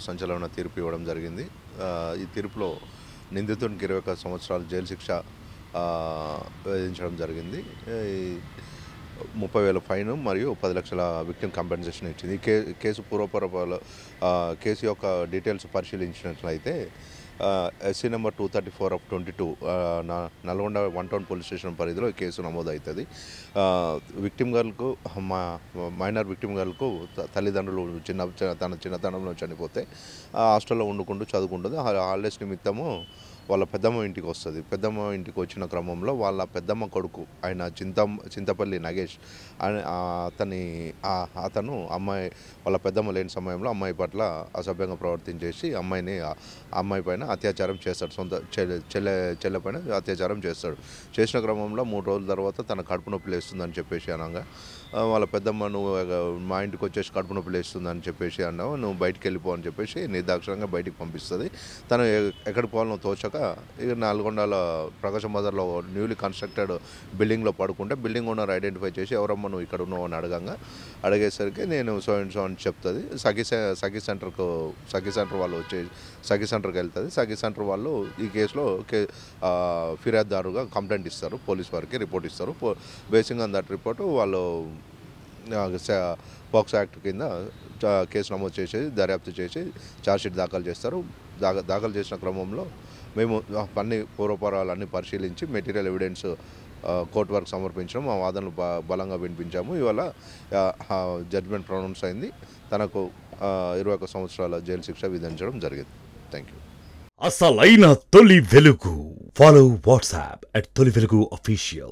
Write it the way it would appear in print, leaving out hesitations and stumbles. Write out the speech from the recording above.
సంచలన తీర్పు ఇవ్వడం జరిగింది. ఈ తీర్పులో నిందితునికి 21 సంవత్సరాల జైలు శిక్ష విధించడం జరిగింది. 30,000 ఫైన్ మరియు 10 లక్షల విక్టిమ్ కంపెన్సేషన్ ఇచ్చింది. ఈ కేసు పూర్వపరాలు కేసు యొక్క డీటెయిల్స్ పరిశీలించినట్లయితే SC number 234/22 Nalgonda 1 town police station పరిధిలో ఈ కేసు నమోదవుతుంది. విక్టిమ్ గర్ల్కు మైనర్ విక్టిమ్ గర్ల్కు తల్లిదండ్రులు తన చిన్నతనంలో చనిపోతే హాస్టల్లో వండుకుంటూ చదువుకుంటుంది. హాలిడేస్ నిమిత్తము వాళ్ళ పెద్దమ్మ ఇంటికి వస్తుంది. పెద్దమ్మ ఇంటికి వచ్చిన క్రమంలో వాళ్ళ పెద్దమ్మ కొడుకు ఆయన చింతపల్లి నగేష్ అతను అమ్మాయి వాళ్ళ పెద్దమ్మ లేని సమయంలో అమ్మాయి పట్ల అసభ్యంగా ప్రవర్తించేసి అమ్మాయి పైన అత్యాచారం చేస్తాడు. సొంత చెల్లె పైన అత్యాచారం చేస్తాడు. చేసిన క్రమంలో 3 రోజుల తర్వాత తన కడుపు నొప్పి లేస్తుందని చెప్పేసి అనగా వాళ్ళ పెద్దమ్మ నువ్వు మా ఇంటికి వచ్చేసి కడుపు నొప్పి లేస్తుందని చెప్పేసి అన్నావు, నువ్వు బయటికి వెళ్ళిపో అని చెప్పేసి నిర్దాక్షిణ్యంగా బయటికి పంపిస్తుంది. తను ఎక్కడికి పోవాలో తోచక ఇక నల్గొండల ప్రకాశం బజార్లో న్యూలీ కన్స్ట్రక్టెడ్ బిల్డింగ్లో పడుకుంటే బిల్డింగ్ ఓనర్ ఐడెంటిఫై చేసి ఎవరమ్మా నువ్వు ఇక్కడ ఉన్నావు అని అడిగేసరికి నేను సో అండ్ సో అని చెప్తుంది. సఖీ సెంటర్ వాళ్ళు సఖీ సెంటర్కి వెళ్తుంది. సఖీ సెంటర్ వాళ్ళు ఈ కేసులో ఫిర్యాదుదారుగా కంప్లైంట్ ఇస్తారు, పోలీస్ వారికి రిపోర్ట్ ఇస్తారు. బేసింగ్ ఆన్ దట్ రిపోర్టు వాళ్ళు పోక్సో యాక్ట్ కింద కేసు నమోదు చేసి దర్యాప్తు చేసి ఛార్జ్షీట్ దాఖలు చేస్తారు. దాఖలు చేసిన క్రమంలో మేము అన్ని పూర్వపరాలన్నీ పరిశీలించి మెటీరియల్ ఎవిడెన్స్ కోర్టు వరకు సమర్పించడం, మా వాదనలు బలంగా వినిపించాము. ఇవాళ జడ్జిమెంట్ ప్రొనౌన్స్ అయింది. తనకు 21 సంవత్సరాల జైలు శిక్ష విధించడం జరిగింది. Thank you. అసలైన తొలి వెలుగు. ఫాలో వాట్సాప్ @తొలి వెలుగు official.